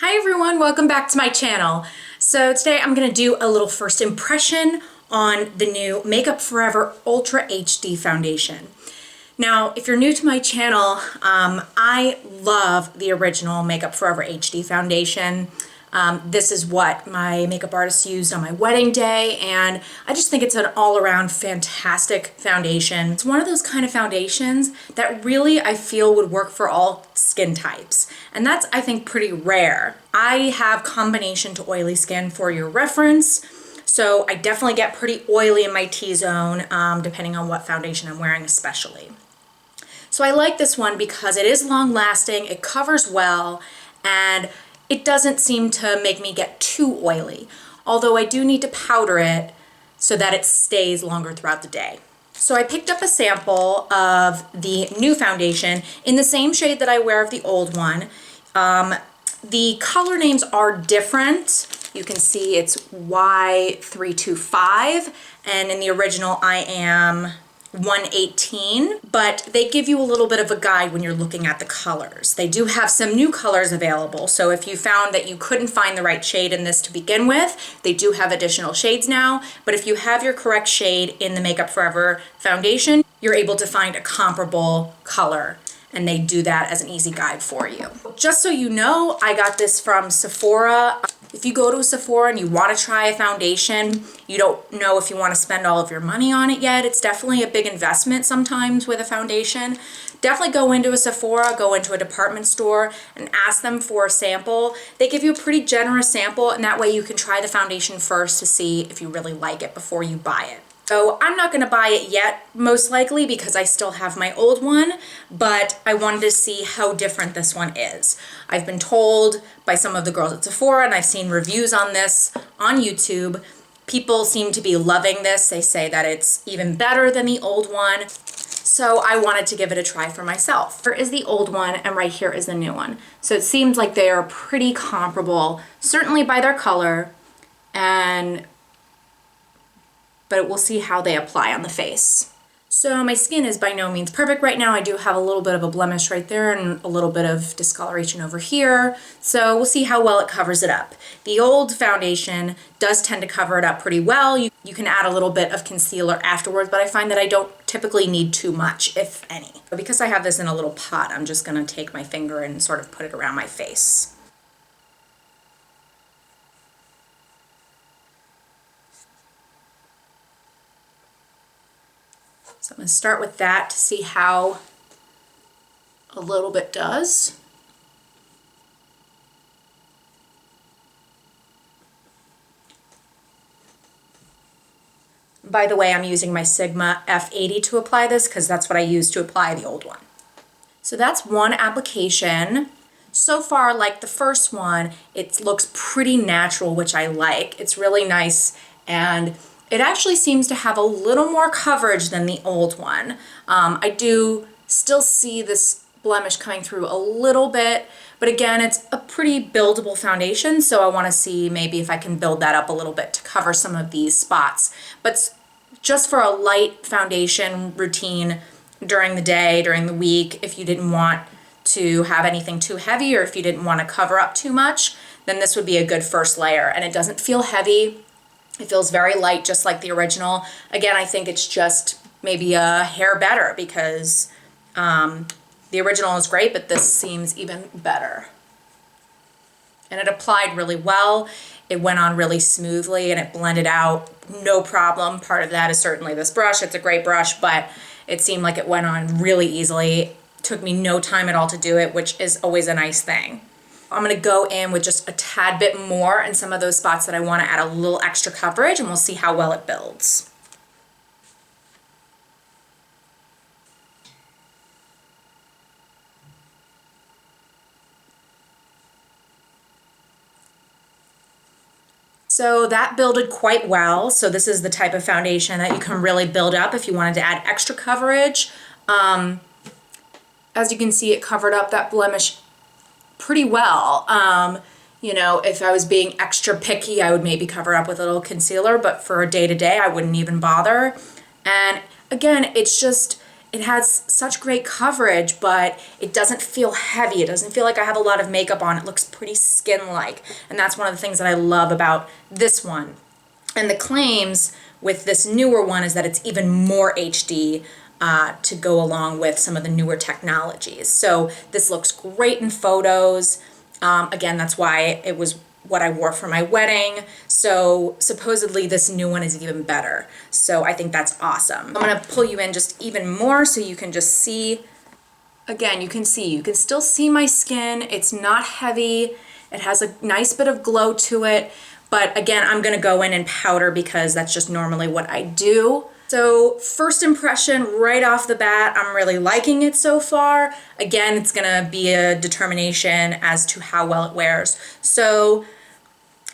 Hi everyone, welcome back to my channel. So today I'm going to do a little first impression on the new Makeup Forever Ultra HD foundation. Now, if you're new to my channel, I love the original Makeup Forever HD foundation. This is what my makeup artist used on my wedding day, and I just think it's an all-around fantastic foundation. It's one of those kind of foundations that really I feel would work for all skin types, and that's, I think, pretty rare. I have combination to oily skin for your reference, so I definitely get pretty oily in my T-zone, depending on what foundation I'm wearing especially. So I like this one because it is long-lasting, it covers well, and it doesn't seem to make me get too oily, although I do need to powder it so that it stays longer throughout the day. So I picked up a sample of the new foundation in the same shade that I wear of the old one. The color names are different. You can see it's Y325, and in the original I am 118, but they give you a little bit of a guide when you're looking at the colors. They do have some new colors available, so if you found that you couldn't find the right shade in this to begin with, they do have additional shades now, but if you have your correct shade in the Makeup Forever foundation, you're able to find a comparable color, and they do that as an easy guide for you. Just so you know, I got this from Sephora. If you go to a Sephora and you want to try a foundation, you don't know if you want to spend all of your money on it yet, it's definitely a big investment sometimes with a foundation. Definitely go into a Sephora, go into a department store and ask them for a sample. They give you a pretty generous sample, and that way you can try the foundation first to see if you really like it before you buy it. So I'm not going to buy it yet, most likely, because I still have my old one, but I wanted to see how different this one is. I've been told by some of the girls at Sephora, and I've seen reviews on this on YouTube. People seem to be loving this. They say that it's even better than the old one. So I wanted to give it a try for myself. Here is the old one, and right here is the new one. So it seems like they are pretty comparable, certainly by their color, but we'll see how they apply on the face. So my skin is by no means perfect right now. I do have a little bit of a blemish right there and a little bit of discoloration over here. So we'll see how well it covers it up. The old foundation does tend to cover it up pretty well. You can add a little bit of concealer afterwards, but I find that I don't typically need too much, if any. But because I have this in a little pot, I'm just gonna take my finger and sort of put it around my face. So I'm going to start with that to see how a little bit does. By the way, I'm using my Sigma F80 to apply this because that's what I used to apply the old one. So that's one application. So far, like the first one, it looks pretty natural, which I like. It's really nice, and it actually seems to have a little more coverage than the old one. I do still see this blemish coming through a little bit, but again, it's a pretty buildable foundation, so I want to see maybe if I can build that up a little bit to cover some of these spots. But just for a light foundation routine during the day, during the week, if you didn't want to have anything too heavy or if you didn't want to cover up too much, then this would be a good first layer. And it doesn't feel heavy. It feels very light, just like the original. Again, I think it's just maybe a hair better because the original is great, but this seems even better. And it applied really well. It went on really smoothly and it blended out, no problem. Part of that is certainly this brush. It's a great brush, but it seemed like it went on really easily. It took me no time at all to do it, which is always a nice thing. I'm gonna go in with just a tad bit more in some of those spots that I wanna add a little extra coverage, and we'll see how well it builds. So that builded quite well. So this is the type of foundation that you can really build up if you wanted to add extra coverage. As you can see, it covered up that blemish pretty well. You know, if I was being extra picky, I would maybe cover up with a little concealer, but for a day-to-day, I wouldn't even bother. And again, it's just, it has such great coverage, but it doesn't feel heavy. It doesn't feel like I have a lot of makeup on. It looks pretty skin-like. And that's one of the things that I love about this one. And the claims with this newer one is that it's even more HD to go along with some of the newer technologies. So this looks great in photos. Again, that's why it was what I wore for my wedding. So supposedly this new one is even better. So I think that's awesome. I'm gonna pull you in just even more so you can just see. Again, you can still see my skin. It's not heavy. It has a nice bit of glow to it. But again, I'm gonna go in and powder because that's just normally what I do. So first impression right off the bat, I'm really liking it so far. Again, it's gonna be a determination as to how well it wears. So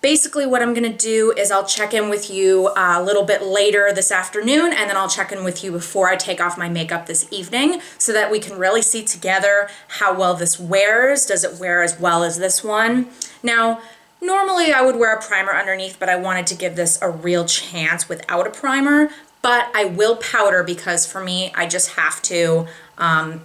basically what I'm gonna do is I'll check in with you a little bit later this afternoon, and then I'll check in with you before I take off my makeup this evening so that we can really see together how well this wears. Does it wear as well as this one? Now, normally I would wear a primer underneath, but I wanted to give this a real chance without a primer. But I will powder because for me, I just have to,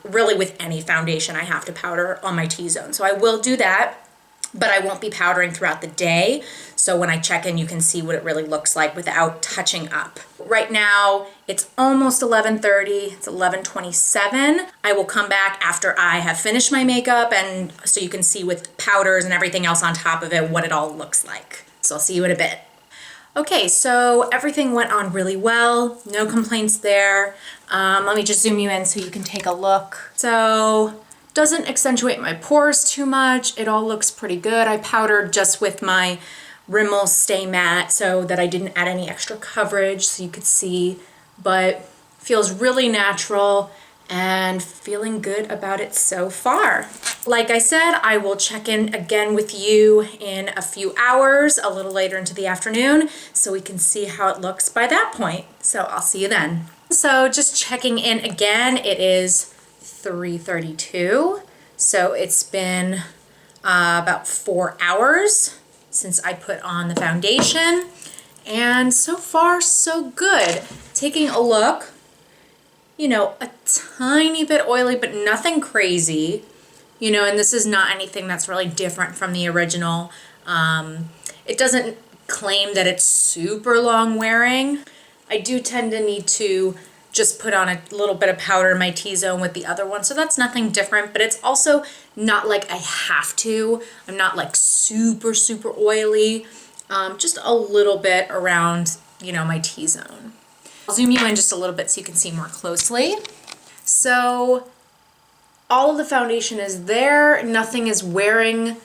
really with any foundation, I have to powder on my T-zone. So I will do that, but I won't be powdering throughout the day. So when I check in, you can see what it really looks like without touching up. Right now, it's almost 11:30, it's 11:27. I will come back after I have finished my makeup, and so you can see with powders and everything else on top of it, what it all looks like. So I'll see you in a bit. Okay, so everything went on really well. No complaints there. Let me just zoom you in so you can take a look. So, doesn't accentuate my pores too much. It all looks pretty good. I powdered just with my Rimmel Stay Matte so that I didn't add any extra coverage so you could see, but feels really natural and feeling good about it so far. Like I said, I will check in again with you in a few hours, a little later into the afternoon, so we can see how it looks by that point. So I'll see you then. So just checking in again, it is 3:32. So it's been about 4 hours since I put on the foundation, and so far so good. Taking a look, you know, a tiny bit oily, but nothing crazy, you know, and this is not anything that's really different from the original. It doesn't claim that it's super long wearing. I do tend to need to just put on a little bit of powder in my T-zone with the other one, so that's nothing different, but it's also not like I have to. I'm not like super, super oily, just a little bit around, you know, my T-zone. I'll zoom you in just a little bit so you can see more closely. So all of the foundation is there. Nothing is wearing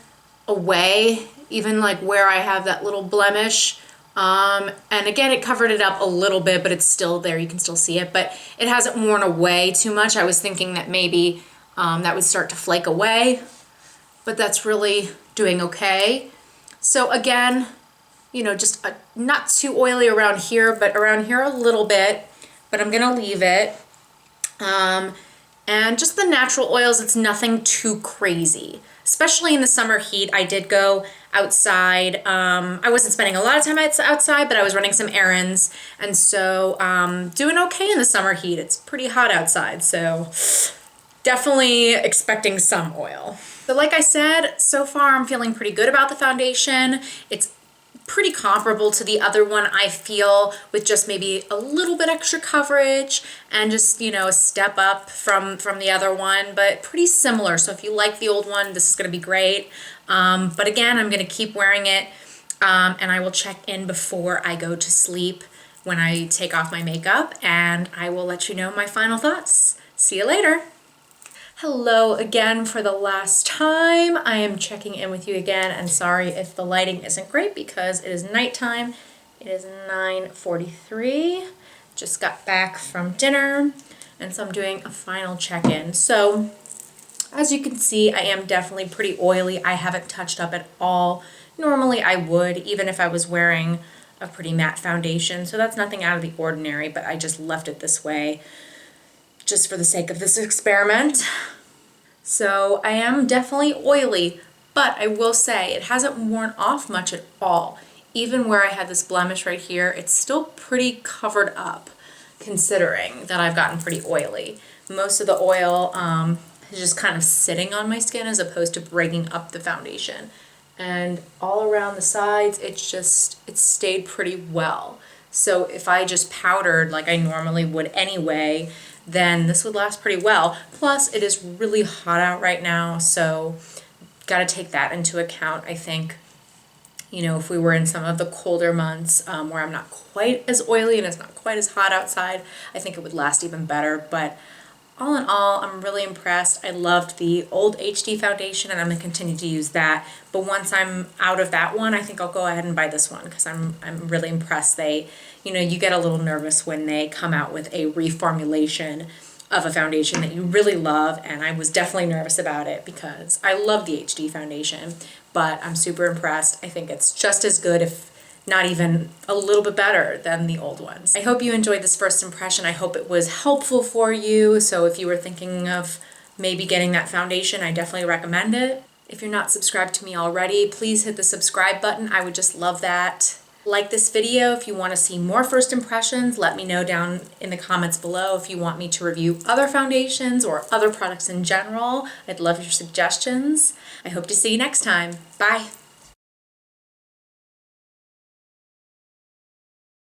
away, even like where I have that little blemish. And again, it covered it up a little bit, but it's still there. You can still see it, but it hasn't worn away too much. I was thinking that maybe that would start to flake away, but that's really doing okay. So again, you know, just not too oily around here, but around here a little bit, but I'm gonna leave it. And just the natural oils, it's nothing too crazy. Especially in the summer heat, I did go outside. I wasn't spending a lot of time outside, but I was running some errands. And so doing okay in the summer heat. It's pretty hot outside, so definitely expecting some oil. But like I said, so far I'm feeling pretty good about the foundation. It's pretty comparable to the other one, I feel, with just maybe a little bit extra coverage and just, you know, a step up from the other one, but pretty similar. So if you like the old one, this is going to be great. But again, I'm going to keep wearing it, and I will check in before I go to sleep when I take off my makeup, and I will let you know my final thoughts. See you later. Hello again for the last time. I am checking in with you again, and sorry if the lighting isn't great because it is nighttime. It is 9:43. Just got back from dinner, and so I'm doing a final check-in. So as you can see, I am definitely pretty oily. I haven't touched up at all. Normally I would, even if I was wearing a pretty matte foundation, so that's nothing out of the ordinary, but I just left it this way just for the sake of this experiment. So I am definitely oily, but I will say it hasn't worn off much at all. Even where I had this blemish right here, it's still pretty covered up. considering that I've gotten pretty oily. Most of the oil is just kind of sitting on my skin as opposed to breaking up the foundation. And all around the sides, it stayed pretty well. So if I just powdered like I normally would anyway, then this would last pretty well. Plus, it is really hot out right now, so gotta take that into account, I think. You know, if we were in some of the colder months where I'm not quite as oily and it's not quite as hot outside, I think it would last even better. But all in all, I'm really impressed. I loved the old HD foundation and I'm gonna continue to use that. But once I'm out of that one, I think I'll go ahead and buy this one because I'm really impressed. You know, you get a little nervous when they come out with a reformulation of a foundation that you really love, and I was definitely nervous about it because I love the HD foundation, but I'm super impressed. I think it's just as good, if not even a little bit better than the old ones. I hope you enjoyed this first impression. I hope it was helpful for you. So if you were thinking of maybe getting that foundation, I definitely recommend it. If you're not subscribed to me already, please hit the subscribe button. I would just love that. Like this video. If you want to see more first impressions, let me know down in the comments below. If you want me to review other foundations or other products in general, I'd love your suggestions. I hope to see you next time. Bye.